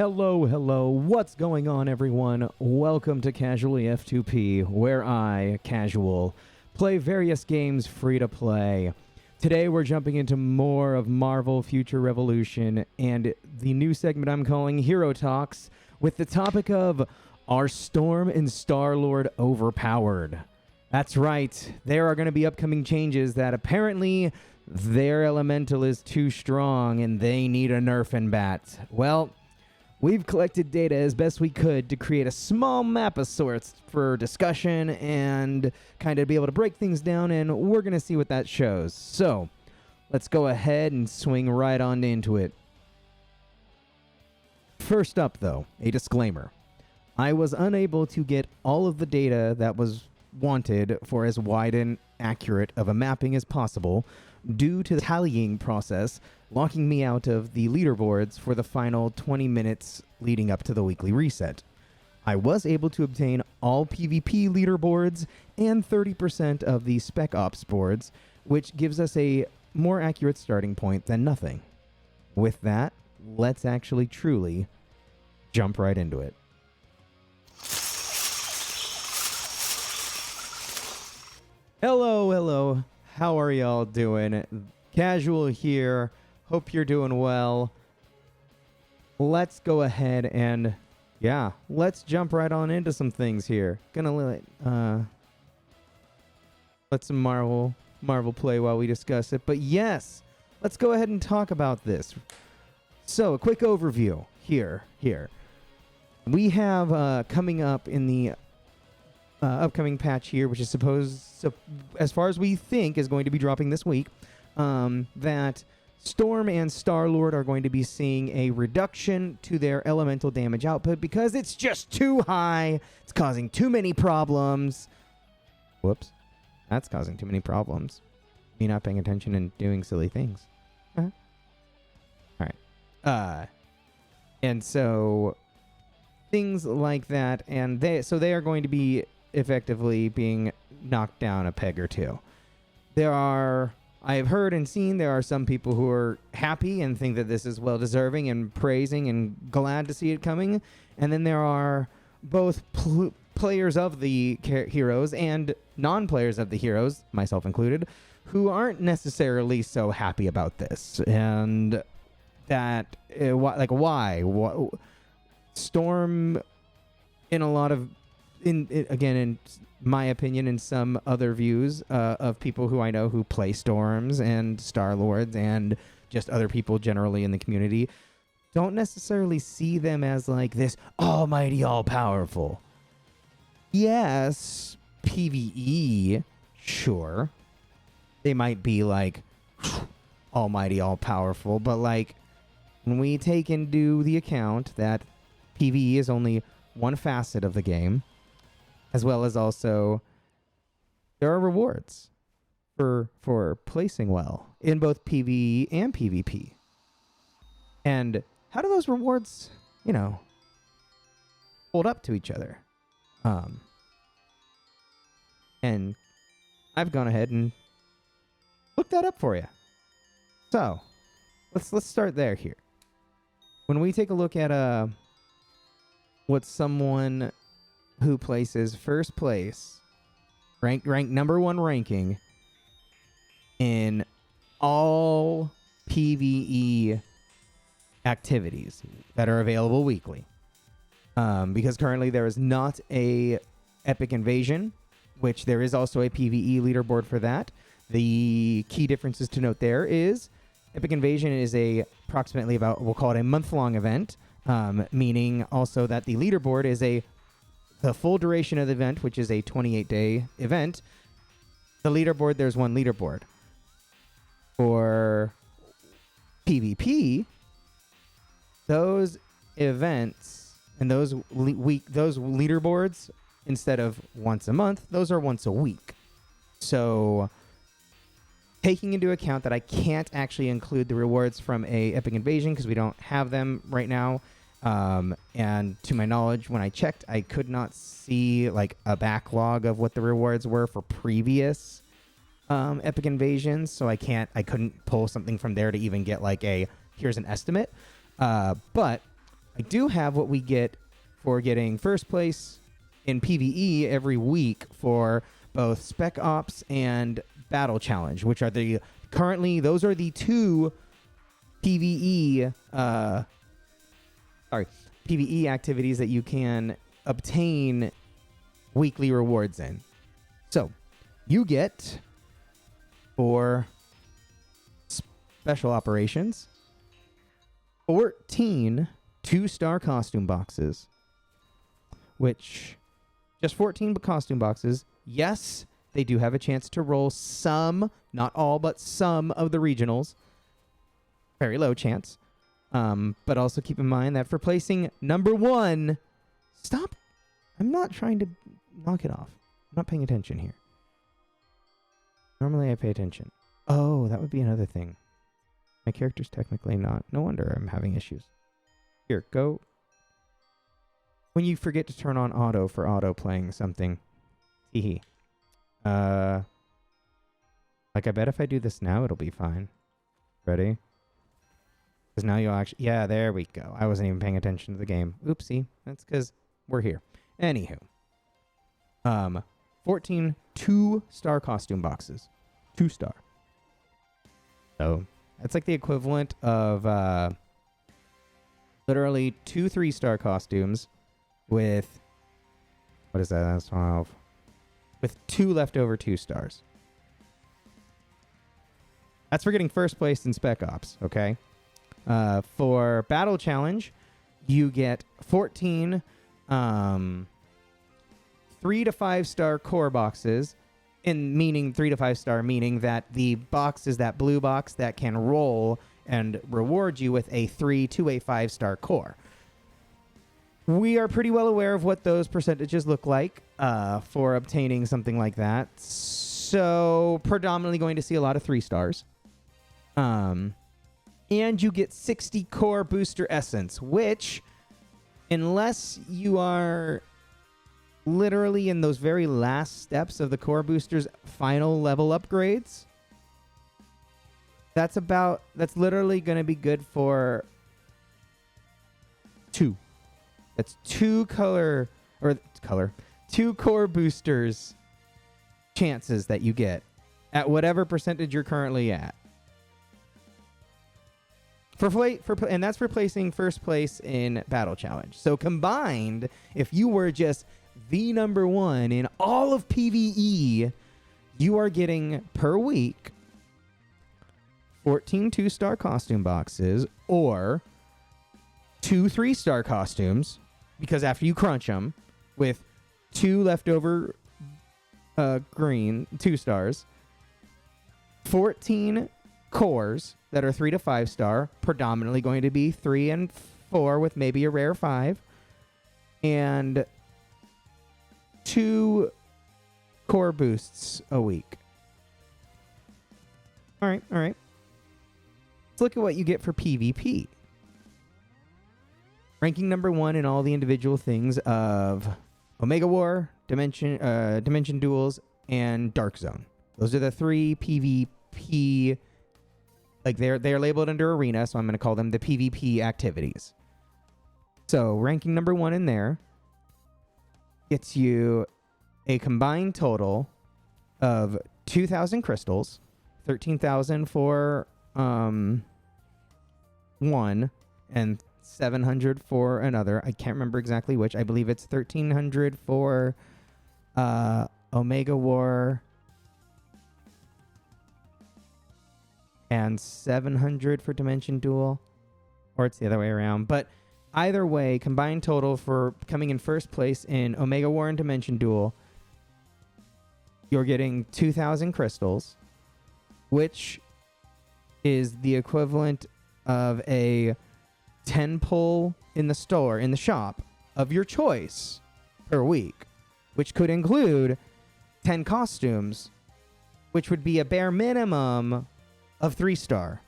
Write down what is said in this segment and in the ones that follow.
Hello, what's going on, everyone? Welcome to Casually F2P, where I, Casual, play various games free to play. Today we're jumping into more of Marvel Future Revolution and the new segment I'm calling Hero Talks with the topic of Are Storm and Star-Lord overpowered? That's right, there are going to be upcoming changes that apparently their elemental is too strong and they need a nerfing bat. Well, we've collected data as best we could to create a small map of sorts for discussion and kind of be able to break things down, and we're going to see what that shows. So, let's go ahead and swing right on into it. First up, though, a disclaimer. I was unable to get all of the data that was wanted for as wide and accurate of a mapping as possible due to the tallying process locking me out of the leaderboards for the final 20 minutes leading up to the weekly reset. I was able to obtain all PvP leaderboards and 30% of the Spec Ops boards, which gives us a more accurate starting point than nothing. With that, let's actually truly jump right into it. Hello. How are y'all doing? Casual here. Hope you're doing well. Let's go ahead and, let's jump right on into some things here. Gonna let some Marvel play while we discuss it. But yes, let's go ahead and talk about this. So, a quick overview here. We have coming up in the upcoming patch here, which is as far as we think, is going to be dropping this week, that Storm and Star-Lord are going to be seeing a reduction to their elemental damage output because it's just too high. It's causing too many problems. Whoops. That's causing too many problems. Me not paying attention and doing silly things. All right. And so things like that, and they are going to be effectively being knocked down a peg or two. I have heard and seen there are some people who are happy and think that this is well deserving and praising and glad to see it coming. And then there are both players of the heroes and non-players of the heroes, myself included, who aren't necessarily so happy about this. And that, why? Storm, in a lot of, in my opinion, and some other views of people who I know who play Storms and Star-Lords and just other people generally in the community, don't necessarily see them as like this almighty, all-powerful. Yes, PvE, sure. They might be like almighty, all-powerful, but like when we take into the account that PvE is only one facet of the game, as well as also there are rewards for placing well in both PvE and PvP. And how do those rewards, hold up to each other? And I've gone ahead and looked that up for you. So, let's start there here. When we take a look at what someone who places first place, ranked number one ranking in all PvE activities that are available weekly. Because currently there is not a Epic Invasion, which there is also a PvE leaderboard for that. The key differences to note there is Epic Invasion is approximately about, we'll call it a month-long event, meaning also that the leaderboard is the full duration of the event, which is a 28-day event. The leaderboard, there's one leaderboard. For PvP, those events and those leaderboards, instead of once a month, those are once a week. So, taking into account that I can't actually include the rewards from a Epic Invasion because we don't have them right now, and to my knowledge, when I checked, I could not see like a backlog of what the rewards were for previous Epic Invasions, so I couldn't pull something from there to even get like here's an estimate. But I do have what we get for getting first place in PvE every week for both Spec Ops and Battle Challenge, which are those are the two PvE PvE activities that you can obtain weekly rewards in. So you get for special operations 14 2-star costume boxes, which just 14 costume boxes. Yes, they do have a chance to roll some, not all, but some of the regionals. Very low chance. But also keep in mind that for placing number 1, stop. I'm not trying to knock it off. I'm not paying attention here. Normally I pay attention. Oh, that would be another thing. My character's technically not. No wonder I'm having issues. Here, go. When you forget to turn on auto for auto playing something. Teehee. Like, I bet if I do this now, it'll be fine. Ready? Because now you'll actually... Yeah, there we go. I wasn't even paying attention to the game. Oopsie. That's because we're here. Anywho. 14 2-star costume boxes. 2-star. So, that's like the equivalent of literally 2 3-star costumes with... What is that? That's 12. With 2 leftover 2 stars. That's for getting first place in Spec Ops, okay? For Battle Challenge, you get 14 3 to 5-star core boxes, meaning 3 to 5-star, meaning that the box is that blue box that can roll and reward you with a 3 to a 5-star core. We are pretty well aware of what those percentages look like for obtaining something like that. So predominantly going to see a lot of 3 stars. And you get 60 core booster essence, which, unless you are literally in those very last steps of the core boosters' final level upgrades, that's literally going to be good for 2. That's 2 core boosters chances that you get at whatever percentage you're currently at. And that's for placing first place in Battle Challenge. So combined, if you were just the number 1 in all of PvE, you are getting per week 14 2-star costume boxes or 2 3-star costumes, because after you crunch them with 2 leftover green 2 stars, 14 cores that are 3 to 5-star, predominantly going to be 3 and 4 with maybe a rare 5, and 2 core boosts a week. All right. Let's look at what you get for PvP. Ranking number 1 in all the individual things of Omega War, Dimension Duels, and Dark Zone. Those are the 3 PvP. Like they're labeled under Arena, so I'm going to call them the PvP activities. So ranking number 1 in there gets you a combined total of 2,000 crystals, 13,000 for one, and 700 for another. I can't remember exactly which. I believe it's 1,300 for Omega War and 700 for Dimension Duel, or it's the other way around. But either way, combined total for coming in first place in Omega War and Dimension Duel, you're getting 2,000 crystals, which is the equivalent of a 10 pull in the store, in the shop of your choice per week, which could include 10 costumes, which would be a bare minimum of 3-star.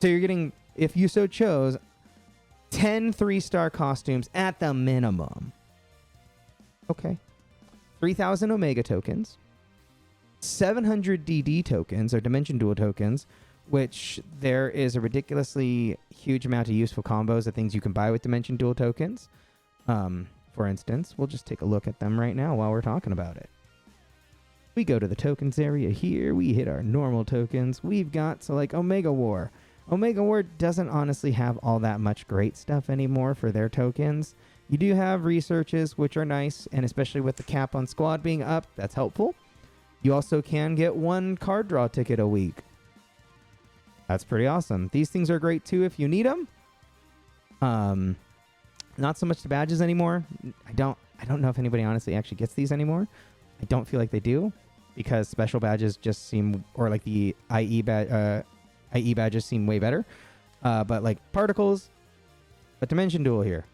So you're getting, if you so chose, 10 3-star costumes at the minimum. Okay. 3,000 Omega tokens, 700 DD tokens, or Dimension Duel tokens, which there is a ridiculously huge amount of useful combos of things you can buy with Dimension Duel tokens. For instance, we'll just take a look at them right now while we're talking about it. We go to the tokens area here. We hit our normal tokens. We've got, so like Omega War. Omega War doesn't honestly have all that much great stuff anymore for their tokens. You do have researches, which are nice, and especially with the cap on squad being up, that's helpful. You also can get 1 card draw ticket a week. That's pretty awesome. These things are great too if you need them. Not so much the badges anymore. I don't know if anybody honestly actually gets these anymore. I don't feel like they do, because special badges just seem, or like the IE badges seem way better. But like particles, but Dimension Duel here.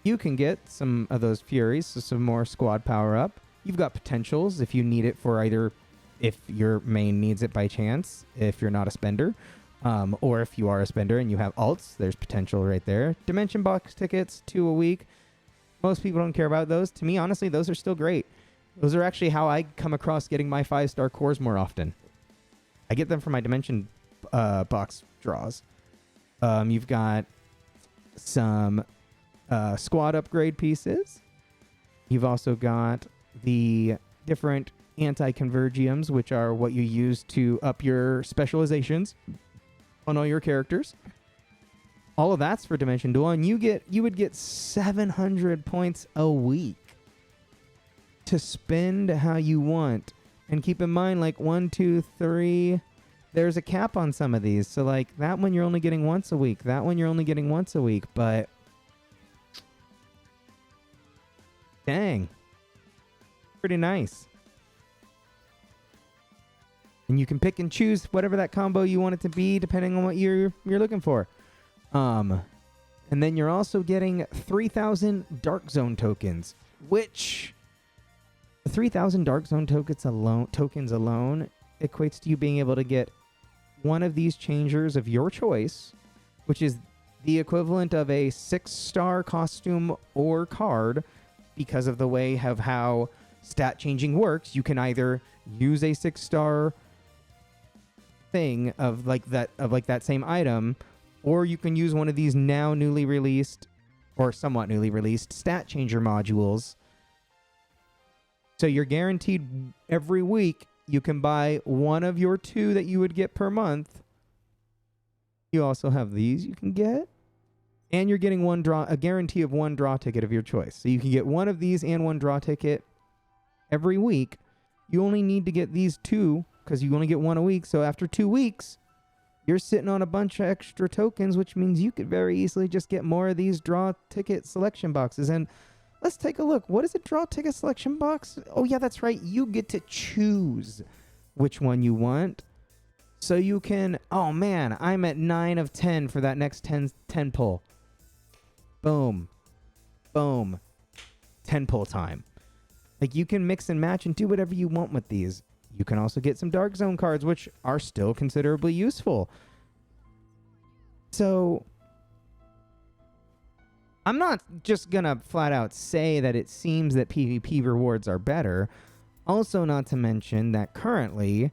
You can get some of those Furies, so some more squad power up. You've got potentials if you need it for either, if your main needs it by chance, if you're not a spender, or if you are a spender and you have alts, there's potential right there. Dimension box tickets, 2 a week. Most people don't care about those. To me, honestly, those are still great. Those are actually how I come across getting my 5-star cores more often. I get them from my Dimension box draws. You've got some squad upgrade pieces. You've also got the different anti-convergiums, which are what you use to up your specializations on all your characters. All of that's for Dimension Duel, and you would get 700 points a week to spend how you want. And keep in mind, like 1, 2, 3, there's a cap on some of these. So like that one you're only getting once a week. That one you're only getting once a week. But dang, pretty nice. And you can pick and choose whatever that combo you want it to be, depending on what you're looking for. And then you're also getting 3,000 Dark Zone tokens, which the 3,000 Dark Zone tokens alone equates to you being able to get one of these changers of your choice, which is the equivalent of a 6-star costume or card. Because of the way of how stat changing works, you can either use a 6-star thing of that same item, or you can use one of these now newly released or somewhat newly released stat changer modules. So you're guaranteed every week you can buy one of your 2 that you would get per month. You also have these you can get. And you're getting a guarantee of 1 draw ticket of your choice. So you can get one of these and 1 draw ticket every week. You only need to get these 2 because you only get 1 a week. So after 2 weeks, you're sitting on a bunch of extra tokens, which means you could very easily just get more of these draw ticket selection boxes. And let's take a look. What is a draw ticket selection box? Oh, yeah, that's right. You get to choose which one you want. So you can, oh man, I'm at 9 of 10 for that next 10 pull. Boom. Boom. 10 pull time. Like you can mix and match and do whatever you want with these. You can also get some Dark Zone cards, which are still considerably useful. So I'm not just going to flat out say that it seems that PvP rewards are better. Also, not to mention that currently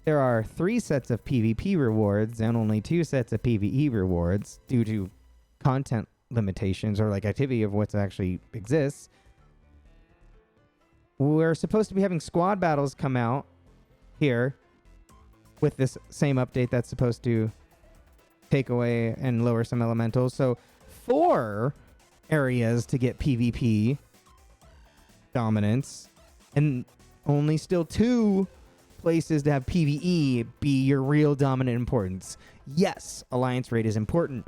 there are 3 sets of PvP rewards and only 2 sets of PvE rewards due to content limitations or like activity of what actually exists. We're supposed to be having squad battles come out here with this same update that's supposed to take away and lower some elementals. So 4 areas to get PvP dominance and only still 2 places to have PvE be your real dominant importance. Yes, alliance rate is important,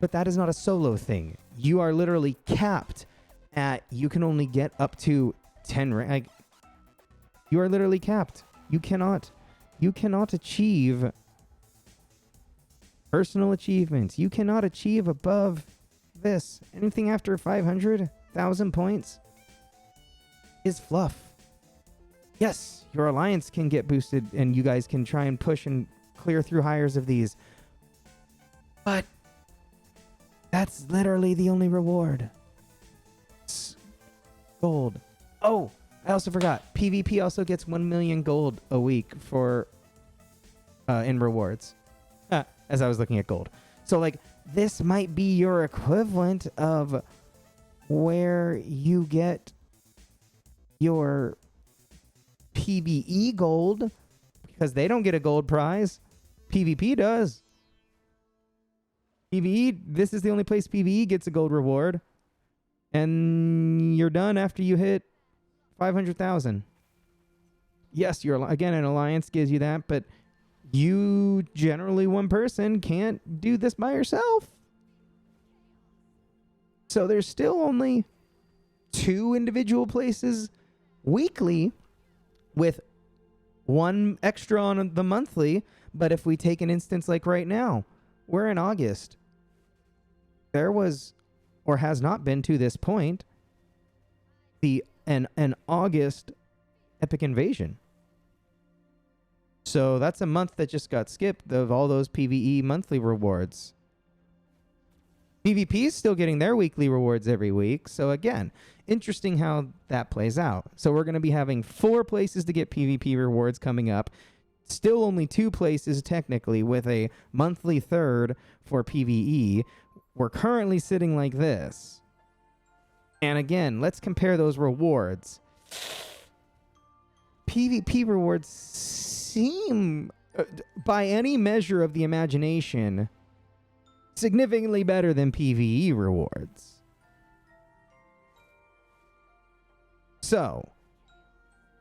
but that is not a solo thing. You are literally capped at, you can only get up to 10 rank. You are literally capped. You cannot achieve personal achievements. You cannot achieve above this. Anything after 500,000 points is fluff. Yes, your alliance can get boosted and you guys can try and push and clear through hires of these. But that's literally the only reward. It's gold. Oh, I also forgot. PvP also gets 1 million gold a week for in rewards as I was looking at gold. So like this might be your equivalent of where you get your PvE gold, because they don't get a gold prize. PvP does. PvE, this is the only place PvE gets a gold reward. And you're done after you hit 500,000. Yes, you're again, an alliance gives you that, but you generally, one person, can't do this by yourself. So there's still only 2 individual places weekly with 1 extra on the monthly. But if we take an instance like right now, we're in August. There was, or has not been to this point, an August epic invasion. So that's a month that just got skipped of all those PvE monthly rewards. PvP is still getting their weekly rewards every week. So again, interesting how that plays out. So we're going to be having 4 places to get PvP rewards coming up. Still only 2 places technically with a monthly third for PvE. We're currently sitting like this. And again, let's compare those rewards. PvP rewards seem, by any measure of the imagination, significantly better than PvE rewards. So,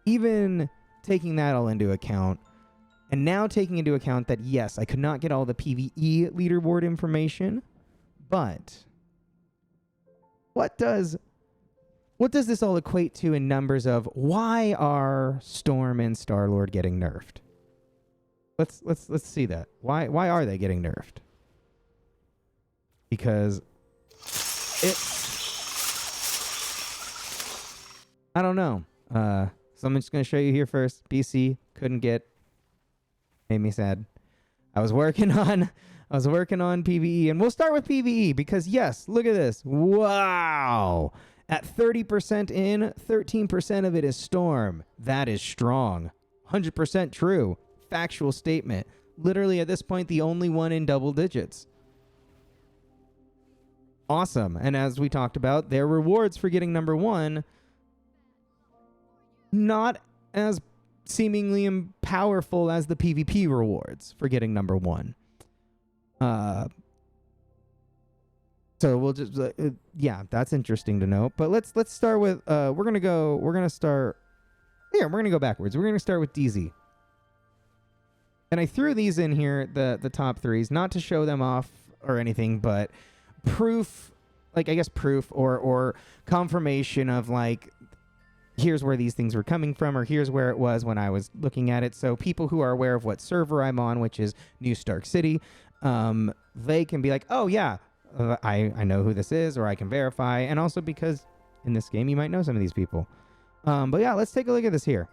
even taking that all into account, and now taking into account that, yes, I could not get all the PvE leaderboard information, but what does this all equate to in numbers of why are Storm and Star-Lord getting nerfed? Let's see that. Why are they getting nerfed? Because I don't know. So I'm just going to show you here first. BC couldn't get. Made me sad. I was working on PvE, and we'll start with PvE because yes, look at this. Wow. At 30% in, 13% of it is Storm. That is strong. 100% true. Factual statement. Literally at this point, the only one in double digits. Awesome. And as we talked about, their rewards for getting number 1, not as seemingly powerful as the PvP rewards for getting number 1. So we'll just yeah, that's interesting to know. But let's start with we're gonna go backwards. We're gonna start with DZ. And I threw these in here, the top 3s, not to show them off or anything, but proof, like I guess proof or confirmation of like, here's where these things were coming from, or here's where it was when I was looking at it. So people who are aware of what server I'm on, which is New Stark City, they can be like, oh yeah, I know who this is, or I can verify. And also because in this game, you might know some of these people. But yeah, let's take a look at this here.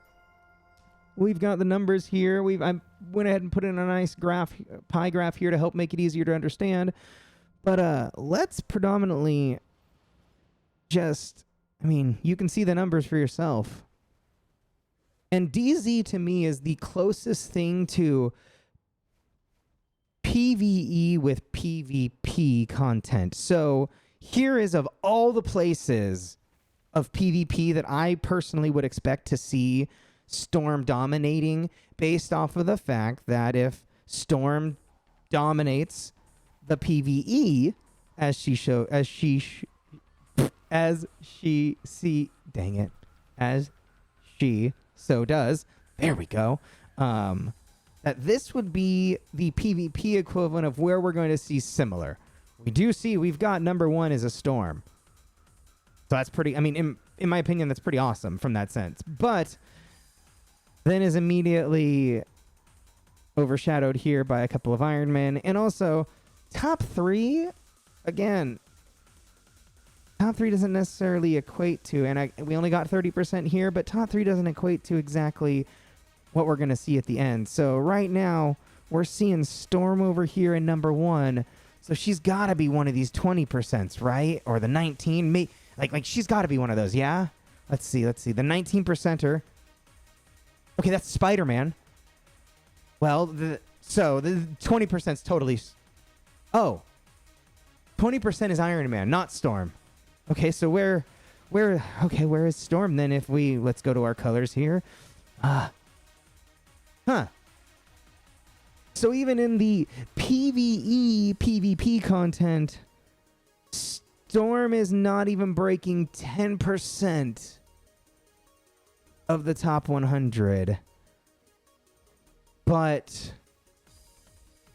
We've got the numbers here. I went ahead and put in a nice graph, pie graph here to help make it easier to understand. But let's predominantly just, you can see the numbers for yourself. And DZ to me is the closest thing to PvE with PvP content. So here is of all the places of PvP that I personally would expect to see Storm dominating, based off of the fact that if Storm dominates the PvE as she so does, there we go, that this would be the PvP equivalent of where we're going to see similar. We do see we've got number 1 is a Storm. So that's pretty, in my opinion, that's pretty awesome from that sense. But then is immediately overshadowed here by a couple of Iron Men. And also, top 3, again, top 3 doesn't necessarily equate to, and we only got 30% here, but top 3 doesn't equate to exactly what we're going to see at the end. So right now, we're seeing Storm over here in number 1. So she's got to be one of these 20%, right? Or the 19, like she's got to be one of those, yeah? Let's see. The 19%er. Okay, that's Spider-Man. Well, So the 20% is totally... Oh. 20% is Iron Man, not Storm. Okay, so where is Storm then if we... Let's go to our colors here. Huh. So even in the PvE, PvP content, Storm is not even breaking 10% of the top 100. But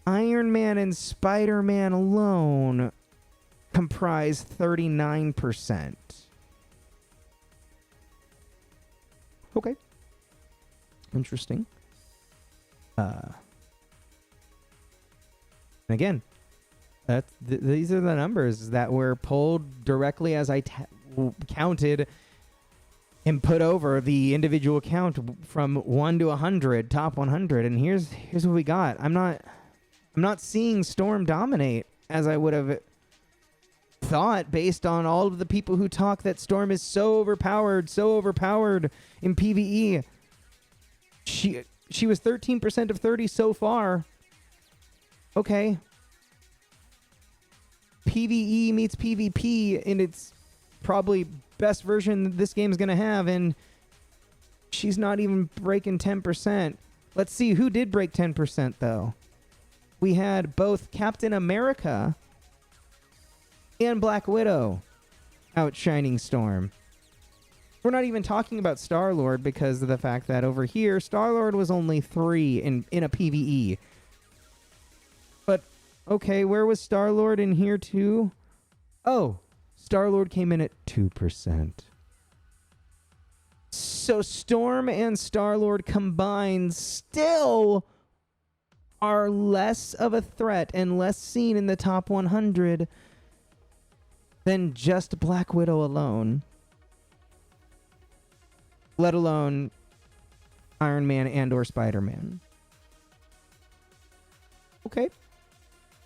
Iron Man and Spider-Man alone comprise 39%. Okay. Interesting. Again, these are the numbers that were pulled directly as I counted and put over the individual count from 1 to 100, top 100. And here's what we got. I'm not seeing Storm dominate as I would have thought based on all of the people who talk that Storm is so overpowered in PvE. She was 13% of 30 so far. Okay. PvE meets PvP in its probably best version that this game's going to have, and she's not even breaking 10%. Let's see who did break 10%, though. We had both Captain America and Black Widow outshining Storm. We're not even talking about Star-Lord because of the fact that over here, Star-Lord was only 3 in a PvE. But, okay, where was Star-Lord in here too? Oh, Star-Lord came in at 2%. So Storm and Star-Lord combined still are less of a threat and less seen in the top 100 than just Black Widow alone. Let alone Iron Man and or Spider-Man. Okay.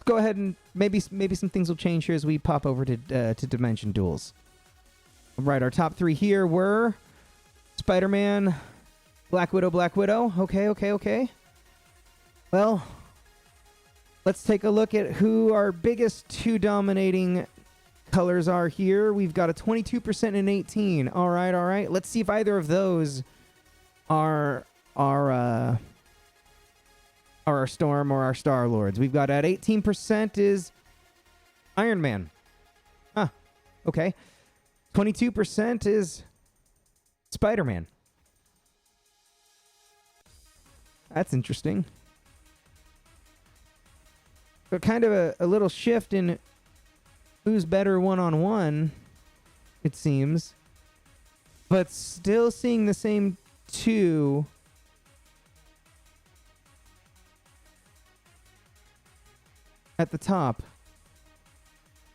Go ahead and maybe some things will change here as we pop over to Dimension Duels. All right, our top 3 here were Spider-Man, Black Widow. Okay. Well, let's take a look at who our biggest 2 dominating colors are here. We've got a 22% and 18. All right. Let's see if either of those are our Storm or our Star-Lords. We've got at 18% is Iron Man. Okay. 22% is Spider-Man. That's interesting. So kind of a little shift in who's better one-on-one, it seems. But still seeing the same 2 at the top.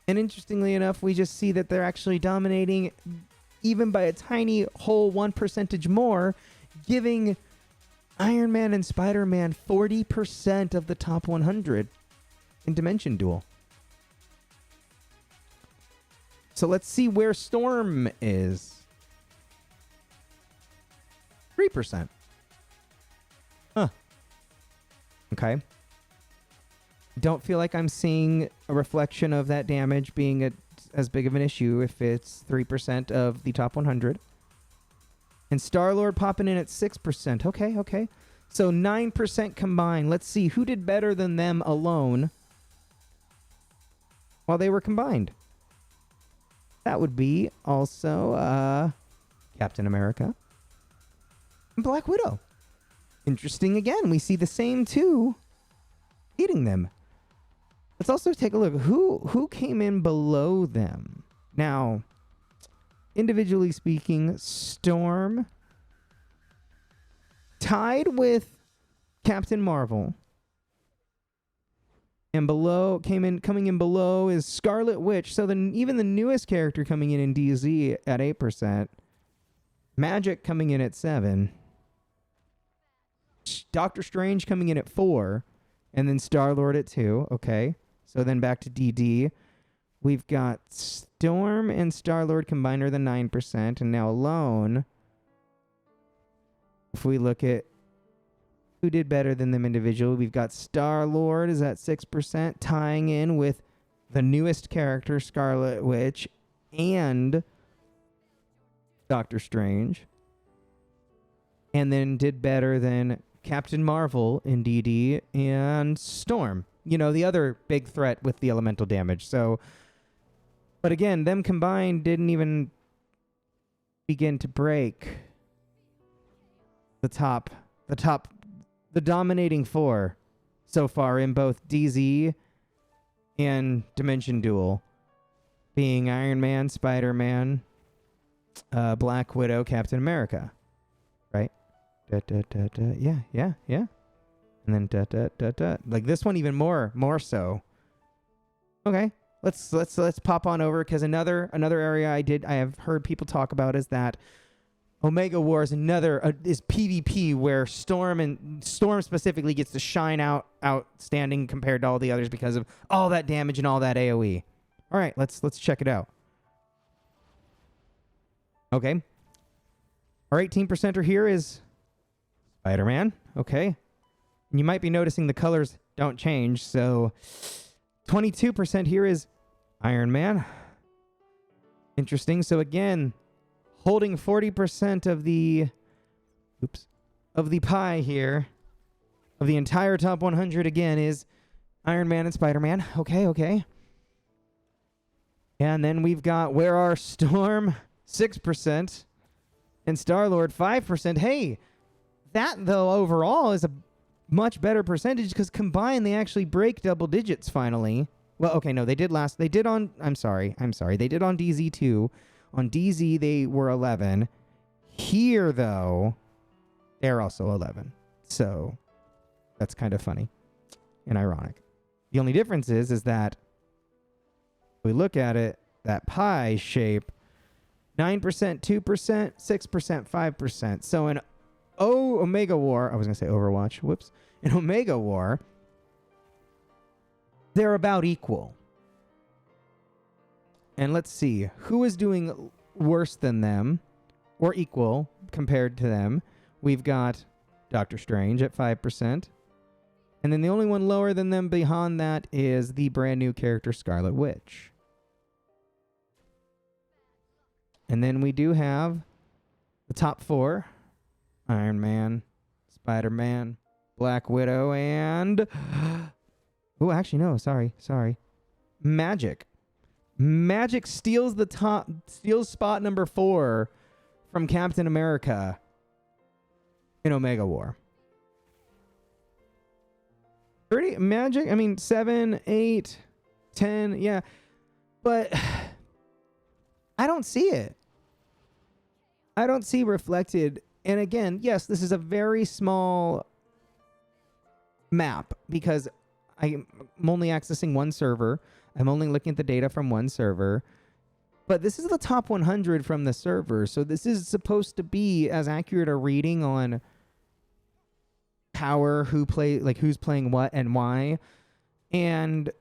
And interestingly enough, we just see that they're actually dominating even by a tiny whole 1% more, giving Iron Man and Spider-Man 40% of the top 100 in Dimension Duel. So let's see where Storm is. 3%. Okay. Don't feel like I'm seeing a reflection of that damage being as big of an issue if it's 3% of the top 100. And Star-Lord popping in at 6%. Okay. So 9% combined. Let's see who did better than them alone while they were combined. That would be also Captain America and Black Widow. Interesting again. We see the same 2 beating them. Let's also take a look. Who came in below them? Now, individually speaking, Storm tied with Captain Marvel. And coming in below is Scarlet Witch. So even the newest character coming in DZ at 8%. Magic coming in at 7. Doctor Strange coming in at 4. And then Star-Lord at 2. Okay. So then back to DD. We've got Storm and Star-Lord combined are the 9%. And now alone, if we look at who did better than them individually. We've got Star-Lord is at 6%, tying in with the newest character, Scarlet Witch, and Doctor Strange. And then did better than Captain Marvel in DD and Storm. You know, the other big threat with the elemental damage. So, but again, them combined didn't even begin to break the dominating four so far in both DZ and Dimension Duel, being Iron Man, Spider-Man, Black Widow, Captain America, right? Yeah. And then like this one even more so. Okay, let's pop on over, because another area I have heard people talk about is that Omega War is is PvP, where Storm specifically gets to shine outstanding compared to all the others because of all that damage and all that AoE. All right, let's check it out. Okay, our 18%er here is Spider-Man. Okay, and you might be noticing the colors don't change. So 22% here is Iron Man. Interesting. So again, holding 40% of the pie here, of the entire top 100 again, is Iron Man and Spider-Man. Okay. And then we've got where are Storm, 6%, and Star-Lord, 5%. Hey, that though overall is a much better percentage, because combined they actually break double digits finally. Well, okay, no, they did on DZ too. On DZ, they were 11. Here, though, they're also 11. So that's kind of funny and ironic. The only difference is that if we look at it, that pie shape, 9%, 2%, 6%, 5%. So in Omega War, I was going to say Overwatch. Whoops. In Omega War, they're about equal. And let's see, who is doing worse than them or equal compared to them? We've got Doctor Strange at 5%. And then the only one lower than them beyond that is the brand new character Scarlet Witch. And then we do have the top four: Iron Man, Spider-Man, Black Widow, and... oh, actually, no, sorry. Magic. Magic steals spot number 4 from Captain America in Omega War. Magic, I mean, 7, 8, 10, yeah. But I don't see it. I don't see reflected. And again, yes, this is a very small map, because I'm only accessing one server. I'm only looking at the data from one server. But this is the top 100 from the server. So this is supposed to be as accurate a reading on power, who's playing what and why. And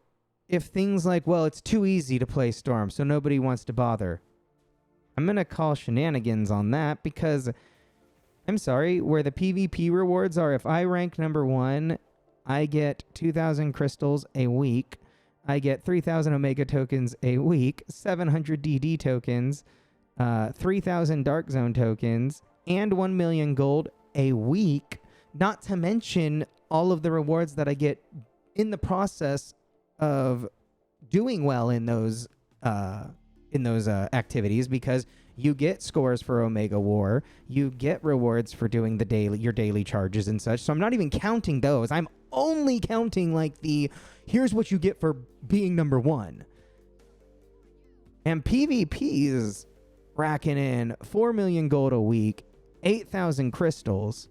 if things like, well, it's too easy to play Storm, so nobody wants to bother, I'm going to call shenanigans on that, because I'm sorry, where the PvP rewards are, if I rank number 1, I get 2,000 crystals a week. I get 3,000 Omega tokens a week, 700 DD tokens, 3,000 Dark Zone tokens, and 1 million gold a week. Not to mention all of the rewards that I get in the process of doing well in those activities, because you get scores for Omega War, you get rewards for doing your daily charges and such. So I'm not even counting those. I'm only counting like here's what you get for being number 1. And PvP is racking in 4 million gold a week, 8,000 crystals,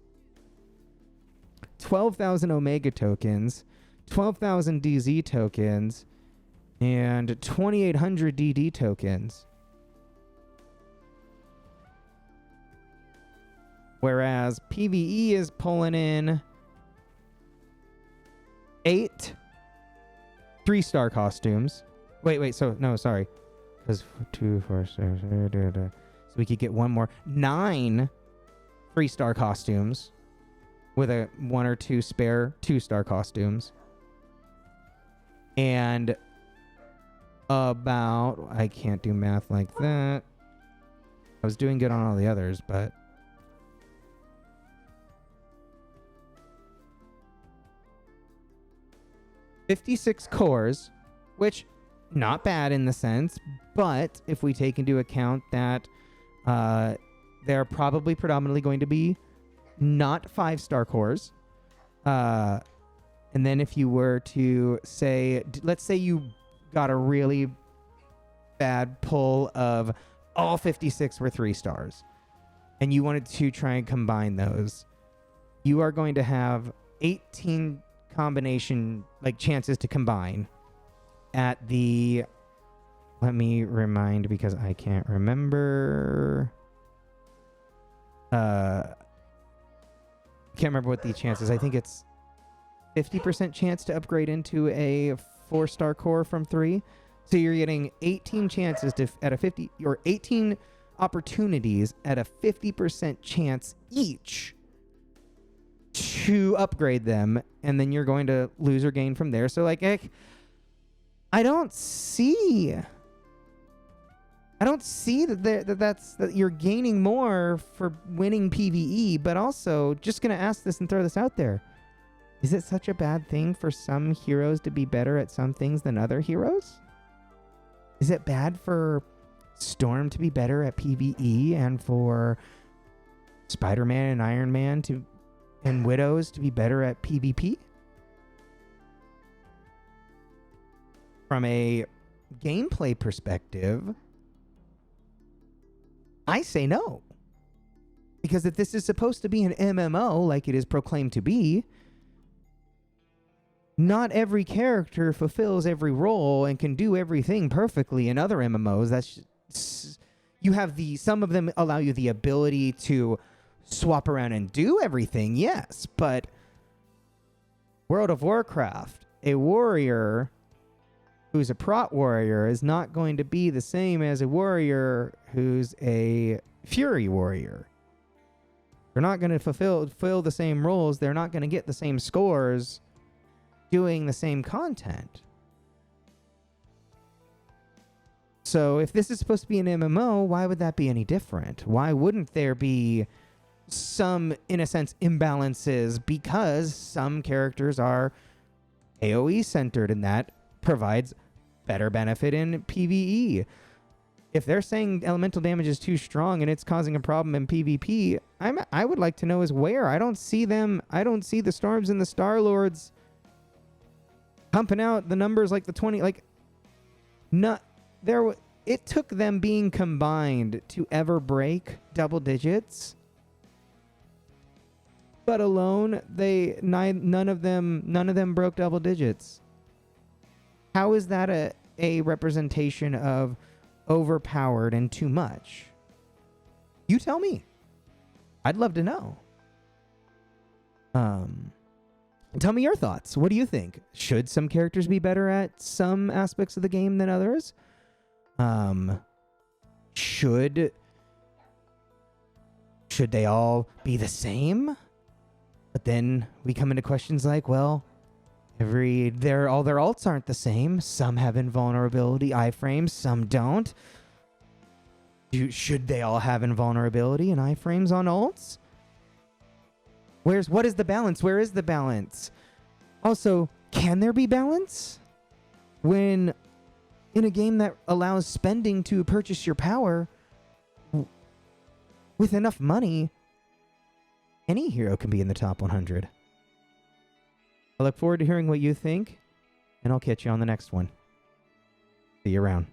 12,000 Omega tokens, 12,000 DZ tokens, and 2,800 DD tokens. Whereas PvE is pulling in 8 3-star costumes. Wait, sorry. Because 2, 4, 6, so we could get one more. 9 3-star costumes. with a 1 or 2 spare 2-star costumes. And about, I can't do math like that. I was doing good on all the others, but 56 cores, which not bad in the sense, but if we take into account that they're probably predominantly going to be not 5-star cores, and then if you were to say, let's say you got a really bad pull of all 56 were 3 stars, and you wanted to try and combine those, you are going to have 18 combination, like, chances to combine at the, let me remind because I can't remember. Can't remember what the chances. I think it's 50% chance to upgrade into a 4-star core from 3. So you're getting 18 chances to at a 50 or 18 opportunities at a 50% chance each to upgrade them, and then you're going to lose or gain from there. So like I don't see that you're gaining more for winning PvE, but also just going to ask this and throw this out there. Is it such a bad thing for some heroes to be better at some things than other heroes? Is it bad for Storm to be better at PvE and for Spider-Man and Iron Man and Widows to be better at PvP? From a gameplay perspective, I say no. Because if this is supposed to be an MMO like it is proclaimed to be, not every character fulfills every role and can do everything perfectly in other MMOs. Some of them allow you the ability to swap around and do everything, yes, but World of Warcraft, a warrior who's a prot warrior is not going to be the same as a warrior who's a fury warrior. They're not going to fulfill the same roles. They're not going to get the same scores doing the same content. So if this is supposed to be an MMO, why would that be any different? Why wouldn't there be some, in a sense, imbalances because some characters are AoE centered and that provides better benefit in PvE? If they're saying elemental damage is too strong and it's causing a problem in PvP, I would like to know is where. I don't see the Storms and the Star-Lords pumping out the numbers like the 20, it took them being combined to ever break double digits. But alone, none of them broke double digits. How is that a representation of overpowered and too much? You tell me. I'd love to know. Tell me your thoughts. What do you think? Should some characters be better at some aspects of the game than others? Should they all be the same? But then we come into questions like, well, all their alts aren't the same. Some have invulnerability iframes, some don't. Should they all have invulnerability and iframes on alts? What is the balance? Where is the balance? Also, can there be balance when in a game that allows spending to purchase your power with enough money, any hero can be in the top 100? I look forward to hearing what you think, and I'll catch you on the next one. See you around.